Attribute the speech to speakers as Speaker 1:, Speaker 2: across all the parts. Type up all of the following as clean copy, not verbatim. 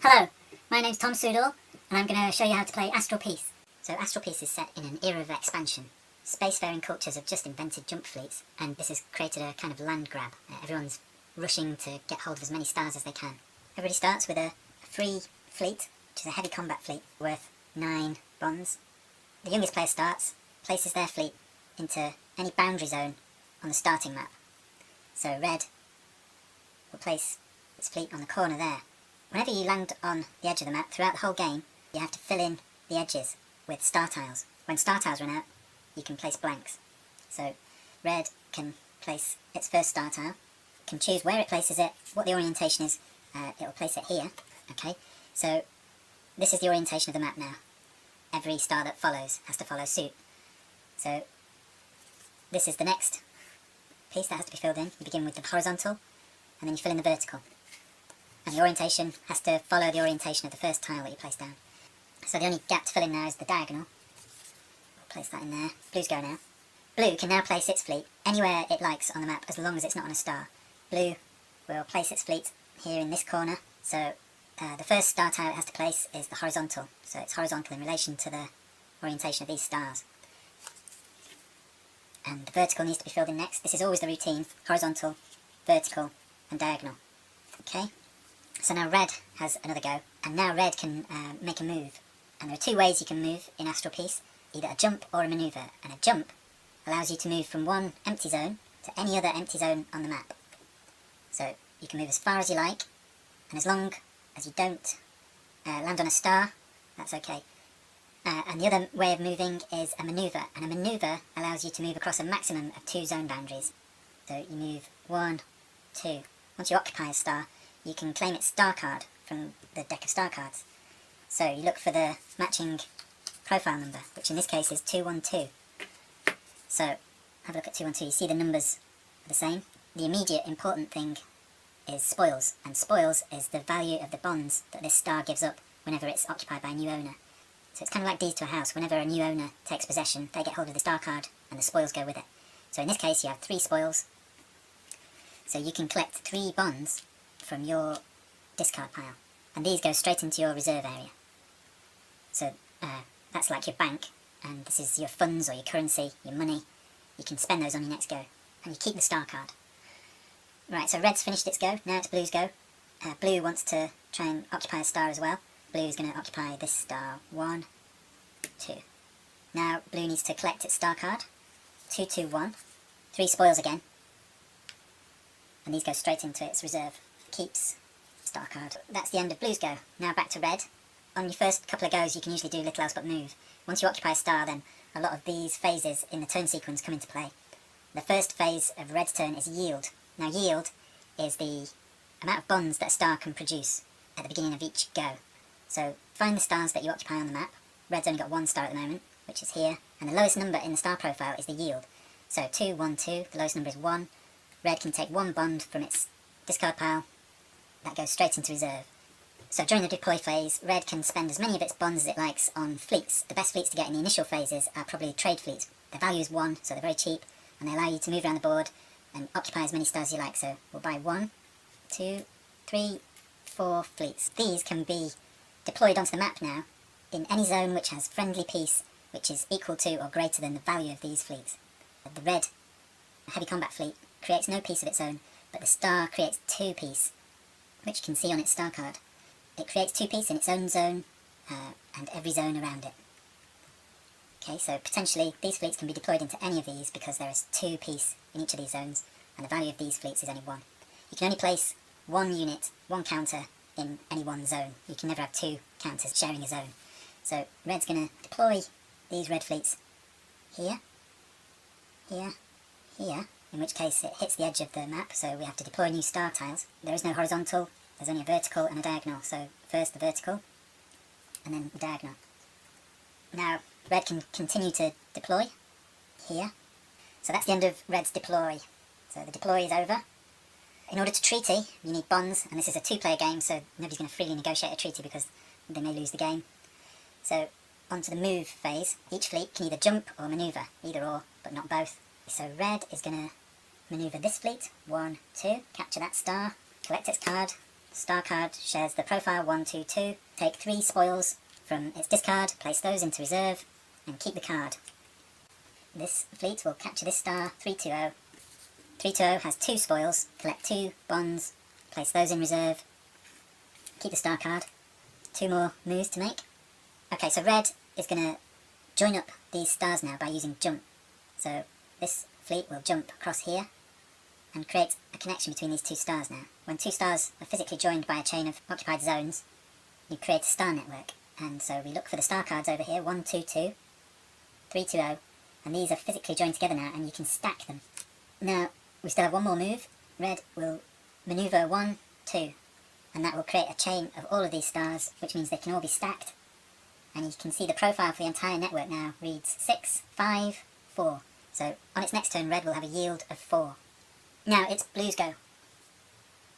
Speaker 1: Hello, my name's Tom Soodle, and I'm going to show you how to play Astral Peace. So Astral Peace is set in an era of expansion. Spacefaring cultures have just invented jump fleets, and this has created a kind of land grab. Everyone's rushing to get hold of as many stars as they can. Everybody starts with a free fleet, which is a heavy combat fleet worth 9 bonds. The youngest player starts, places their fleet into any boundary zone on the starting map. So red will place its fleet on the corner there. Whenever you land on the edge of the map, throughout the whole game, you have to fill in the edges with star tiles. When star tiles run out, you can place blanks. So red can place its first star tile, can choose where it places it, what the orientation is. It will place it here. Okay, so this is the orientation of the map now. Every star that follows has to follow suit. So this is the next piece that has to be filled in. You begin with the horizontal, and then you fill in the vertical. And the orientation has to follow the orientation of the first tile that you place down. So the only gap to fill in now is the diagonal. We'll place that in there. Blue's go now. Blue can now place its fleet anywhere it likes on the map as long as it's not on a star. Blue will place its fleet here in this corner. So the first star tile it has to place is the horizontal. So it's horizontal in relation to the orientation of these stars. And the vertical needs to be filled in next. This is always the routine. Horizontal, vertical, and diagonal. Okay? So now red has another go, and now red can make a move. And there are 2 ways you can move in Astral Peace, either a jump or a manoeuvre. And a jump allows you to move from one empty zone to any other empty zone on the map. So you can move as far as you like, and as long as you don't land on a star, that's okay. And the other way of moving is a manoeuvre, and a manoeuvre allows you to move across a maximum of 2 zone boundaries. So you move 1, 2. Once you occupy a star, you can claim its star card from the deck of star cards. So you look for the matching profile number, which in this case is 212. So have a look at 212, you see the numbers are the same. The immediate important thing is spoils, and spoils is the value of the bonds that this star gives up whenever it's occupied by a new owner. So it's kind of like deeds to a house. Whenever a new owner takes possession, they get hold of the star card and the spoils go with it. So in this case you have 3 spoils. So you can collect 3 bonds from your discard pile, and these go straight into your reserve area. So that's like your bank, and this is your funds or your currency, your money. You can spend those on your next go, and you keep the star card. Right, so red's finished its go, now it's blue's go. Blue wants to try and occupy a star as well. Blue's going to occupy this star. 1, 2. Now blue needs to collect its star card. 2, 2, 1. 3 spoils again, and these go straight into its reserve. Keeps star card. That's the end of blue's go. Now back to red. On your first couple of goes you can usually do little else but move. Once you occupy a star, then a lot of these phases in the turn sequence come into play. The first phase of red's turn is yield. Now yield is the amount of bonds that a star can produce at the beginning of each go. So find the stars that you occupy on the map. Red's only got 1 star at the moment, which is here, and the lowest number in the star profile is the yield. So 2, 1, 2, the lowest number is 1. Red can take 1 bond from its discard pile. That goes straight into reserve. So during the deploy phase, red can spend as many of its bonds as it likes on fleets. The best fleets to get in the initial phases are probably trade fleets. Their value is 1, so they're very cheap, and they allow you to move around the board and occupy as many stars as you like. So we'll buy 1, 2, 3, 4 fleets. These can be deployed onto the map now in any zone which has friendly peace, which is equal to or greater than the value of these fleets. The red heavy combat fleet creates no peace of its own, but the star creates 2 peace, which you can see on its star card. It creates 2 peace in its own zone and every zone around it. Okay, so potentially these fleets can be deployed into any of these because there is 2 peace in each of these zones, and the value of these fleets is only 1. You can only place 1 unit, 1 counter in any one zone. You can never have 2 counters sharing a zone. So red's going to deploy these red fleets here, here, here, in which case it hits the edge of the map, so we have to deploy new star tiles. There is no horizontal, there's only a vertical and a diagonal, so first the vertical, and then the diagonal. Now, red can continue to deploy, here. So that's the end of red's deploy. So the deploy is over. In order to treaty, you need bonds, and this is a 2-player game, so nobody's going to freely negotiate a treaty because they may lose the game. So, on to the move phase. Each fleet can either jump or manoeuvre, either or, but not both. So red is going to manoeuvre this fleet, 1, 2, capture that star, collect its card, star card shares the profile 1, 2, 2. Take 3 spoils from its discard, place those into reserve, and keep the card. This fleet will capture this star, 320. 320 has 2 spoils, collect 2 bonds, place those in reserve, keep the star card. 2 more moves to make. Okay, so red is going to join up these stars now by using jump. So this fleet will jump across here and create a connection between these 2 stars now. When 2 stars are physically joined by a chain of occupied zones, you create a star network. And so we look for the star cards over here, 1, 2, 2, 3, 2, 0, and these are physically joined together now, and you can stack them. Now, we still have one more move. Red will maneuver 1, 2, and that will create a chain of all of these stars, which means they can all be stacked. And you can see the profile for the entire network now reads 6, 5, 4. So on its next turn, red will have a yield of 4. Now it's blue's go.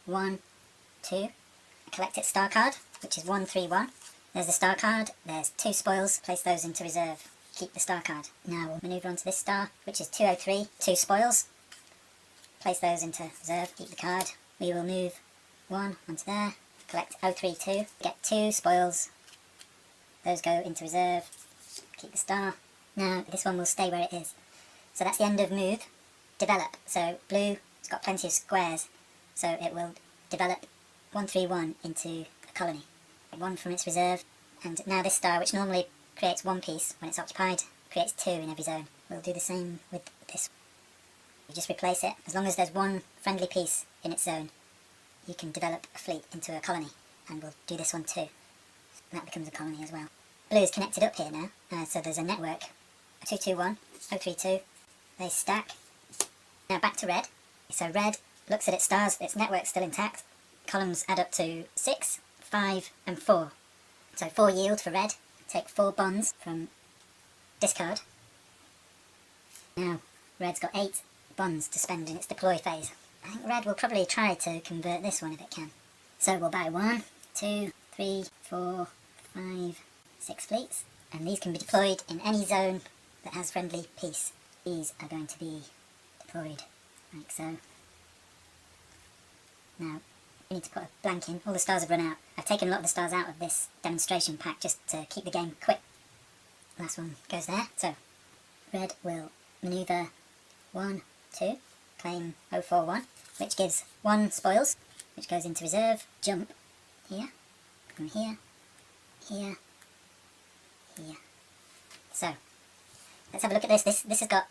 Speaker 1: 1, 2. Collect its star card, which is 1, 3, 1. There's the star card. There's 2 spoils. Place those into reserve. Keep the star card. Now we'll maneuver onto this star, which is 203. 2 spoils. Place those into reserve. Keep the card. We will move 1 onto there. Collect 032. Get 2 spoils. Those go into reserve. Keep the star. Now this one will stay where it is. So that's the end of move. Develop. So blue has got plenty of squares, so it will develop 1, 3, 1 into a colony. 1 from its reserve, and now this star, which normally creates 1 piece when it's occupied, creates 2 in every zone. We'll do the same with this. You just replace it. As long as there's 1 friendly piece in its zone, you can develop a fleet into a colony, and we'll do this one too. And that becomes a colony as well. Blue is connected up here now, so there's a network. 221, 032, they stack. Now back to red. So red looks at its stars, its network's still intact. Columns add up to 6, 5 and 4. So 4 yield for red. Take 4 bonds from discard. Now red's got 8 bonds to spend in its deploy phase. I think red will probably try to convert this one if it can. So we'll buy 1, 2, 3, 4, 5, 6 fleets. And these can be deployed in any zone that has friendly peace. These are going to be deployed like so. Now we need to put a blank in. All the stars have run out. I've taken a lot of the stars out of this demonstration pack just to keep the game quick. Last one goes there. So red will maneuver 1, 2, claim 041, which gives 1 spoils, which goes into reserve, jump here, from here, here, here. So let's have a look at this. This has got,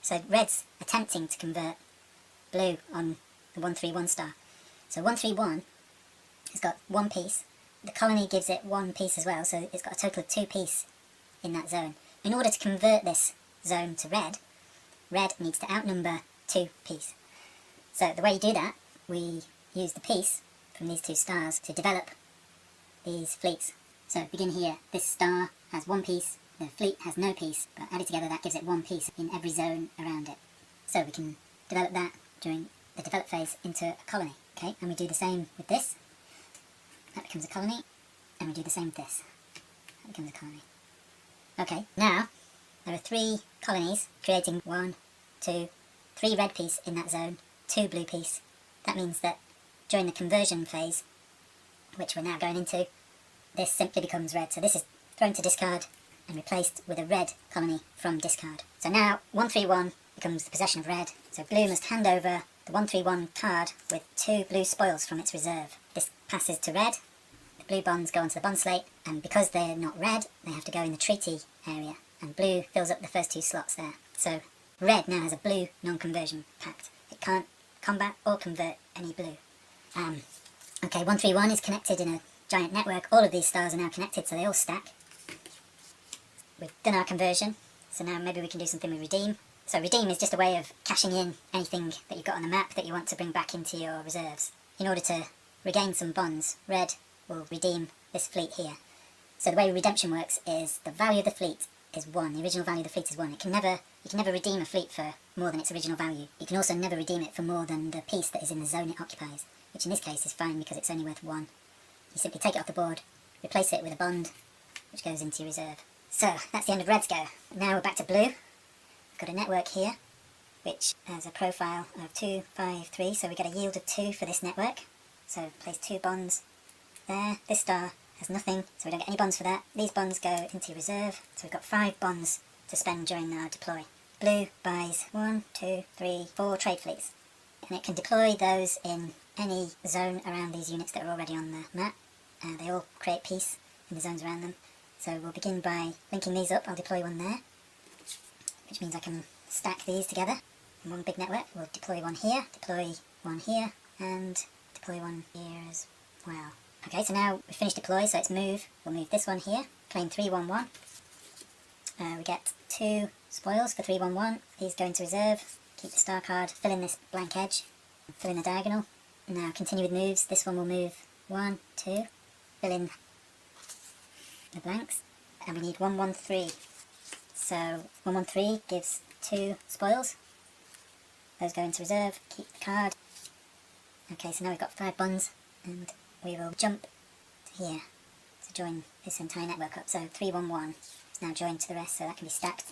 Speaker 1: so red's attempting to convert blue on the 131 star. So 131 has got 1 piece. The colony gives it 1 piece as well, so it's got a total of 2 piece in that zone. In order to convert this zone to red, red needs to outnumber 2 piece. So the way you do that, we use the piece from these 2 stars to develop these fleets. So begin here. This star has 1 piece, the fleet has no piece, but added together that gives it 1 piece in every zone around it. So we can develop that during the develop phase into a colony. Okay, and we do the same with this. That becomes a colony, and we do the same with this. That becomes a colony. Okay, now there are 3 colonies creating 1, 2, 3 red piece in that zone, 2 blue piece. That means that during the conversion phase, which we're now going into, this simply becomes red. So this is thrown to discard and replaced with a red colony from discard. So now 131 becomes the possession of red. So blue must hand over the 131 card with 2 blue spoils from its reserve. This passes to red. The blue bonds go onto the bond slate, and because they're not red, they have to go in the treaty area, and blue fills up the first 2 slots there. So red now has a blue non-conversion pact. It can't combat or convert any blue. Okay, 131 is connected in a giant network. All of these stars are now connected, so they all stack. We've done our conversion, so now maybe we can do something with redeem. So redeem is just a way of cashing in anything that you've got on the map that you want to bring back into your reserves. In order to regain some bonds, red will redeem this fleet here. So the way redemption works is the value of the fleet is 1. The original value of the fleet is 1. You can never redeem a fleet for more than its original value. You can also never redeem it for more than the piece that is in the zone it occupies, which in this case is fine because it's only worth 1. You simply take it off the board, replace it with a bond, which goes into your reserve. So that's the end of red's go. Now we're back to blue. We've got a network here, which has a profile of 2, 5, 3, so we get a yield of 2 for this network. So place 2 bonds there. This star has nothing, so we don't get any bonds for that. These bonds go into reserve, so we've got 5 bonds to spend during our deploy. Blue buys 1, 2, 3, 4 trade fleets, and it can deploy those in any zone around these units that are already on the map. They all create peace in the zones around them. So we'll begin by linking these up. I'll deploy one there, which means I can stack these together in one big network. We'll deploy one here, and deploy one here as well. Okay, so now we've finished deploy, so it's move. We'll move this one here, claim 311. We get 2 spoils for 311. These go into reserve. Keep the star card, fill in this blank edge, fill in the diagonal. Now continue with moves. This one will move 1, 2, fill in the blanks, and we need 113. So 113 gives 2 spoils. Those go into reserve. Keep the card. Okay, so now we've got 5 bonds, and we will jump to here to join this entire network up. So 311 is now joined to the rest, so that can be stacked.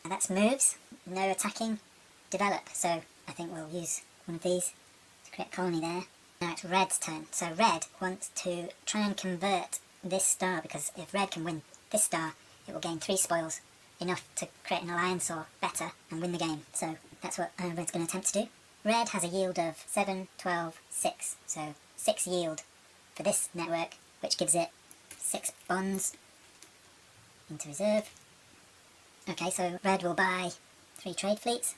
Speaker 1: And that's moves. No attacking. Develop. So I think we'll use one of these to create a colony there. Now it's red's turn. So red wants to try and convert this star, because if red can win this star, it will gain 3 spoils, enough to create an alliance or better and win the game. So that's what red's going to attempt to do. Red has a yield of 7, 12, 6. So 6 yield for this network, which gives it 6 bonds into reserve. Okay, so red will buy 3 trade fleets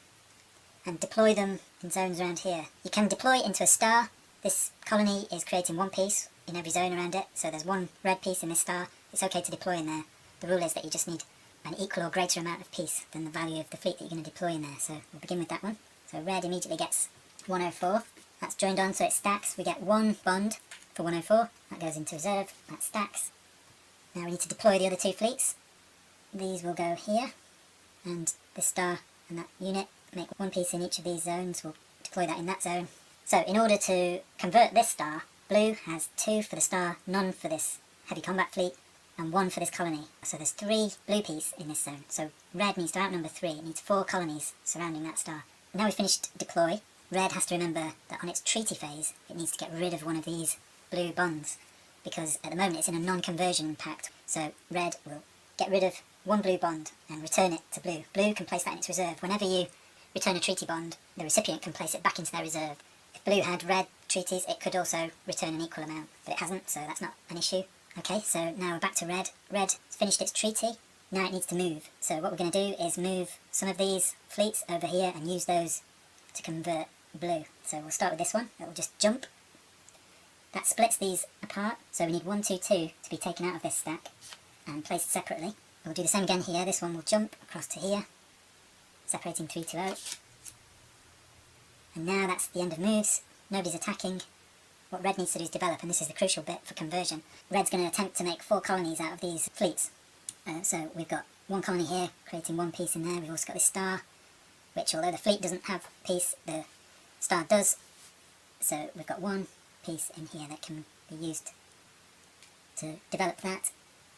Speaker 1: and deploy them in zones around here. You can deploy into a star. This colony is creating 1 piece in every zone around it, so there's 1 red piece in this star. It's okay to deploy in there. The rule is that you just need an equal or greater amount of peace than the value of the fleet that you're going to deploy in there. So we'll begin with that one. So red immediately gets 104. That's joined on, so it stacks. We get 1 bond for 104. That goes into reserve. That stacks. Now we need to deploy the other 2 fleets. These will go here, and this star and that unit make 1 piece in each of these zones. We'll deploy that in that zone. So in order to convert this star, blue has 2 for the star, none for this heavy combat fleet, and 1 for this colony. So there's 3 blue piece in this zone. So red needs to outnumber 3. It needs 4 colonies surrounding that star. Now we've finished deploy, red has to remember that on its treaty phase, it needs to get rid of one of these blue bonds, because at the moment it's in a non-conversion pact. So red will get rid of 1 blue bond and return it to blue. Blue can place that in its reserve. Whenever you return a treaty bond, the recipient can place it back into their reserve. If blue had red treaties, it could also return an equal amount, but it hasn't, so that's not an issue. Okay, so now we're back to red. Red finished its treaty. Now it needs to move. So what we're going to do is move some of these fleets over here and use those to convert blue. So we'll start with this one. It will just jump. That splits these apart, so we need 1, 2, 2 to be taken out of this stack and placed separately. We'll do the same again here. This one will jump across to here, separating 3, 2, 0. And now that's the end of moves. Nobody's attacking. What red needs to do is develop, and this is the crucial bit for conversion. Red's going to attempt to make 4 colonies out of these fleets. So we've got 1 colony here, creating 1 piece in there. We've also got this star, which although the fleet doesn't have peace, the star does. So we've got 1 piece in here that can be used to develop that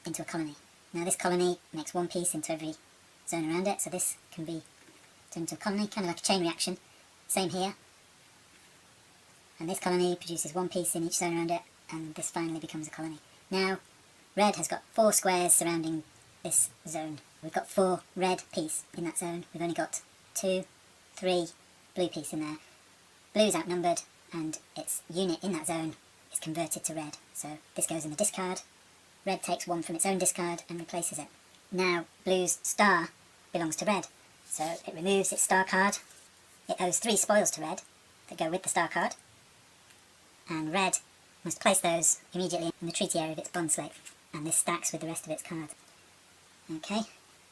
Speaker 1: into a colony. Now this colony makes 1 piece into every zone around it, so this can be turned into a colony, kind of like a chain reaction. Same here. And this colony produces 1 piece in each zone around it, and this finally becomes a colony. Now, red has got 4 squares surrounding this zone. We've got 4 red piece in that zone. We've only got 2, 3 blue piece in there. Blue's outnumbered, and its unit in that zone is converted to red. So this goes in the discard. Red takes 1 from its own discard and replaces it. Now, blue's star belongs to red, so it removes its star card. It owes 3 spoils to red that go with the star card, and red must place those immediately in the treaty area of its bond slate, and this stacks with the rest of its cards. Okay,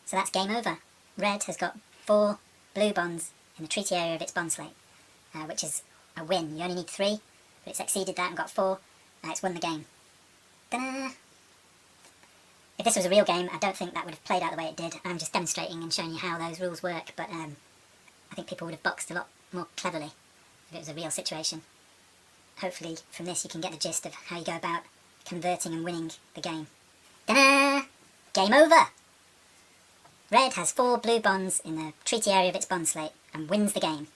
Speaker 1: so that's game over. Red has got 4 blue bonds in the treaty area of its bond slate, which is a win. You only need 3, but it's exceeded that and got 4. It's won the game. Ta-da! If this was a real game, I don't think that would have played out the way it did. I'm just demonstrating and showing you how those rules work, but I think people would have boxed a lot more cleverly if it was a real situation. Hopefully from this you can get the gist of how you go about converting and winning the game. Ta-da! Game over! Red has 4 blue bonds in the treaty area of its bond slate and wins the game.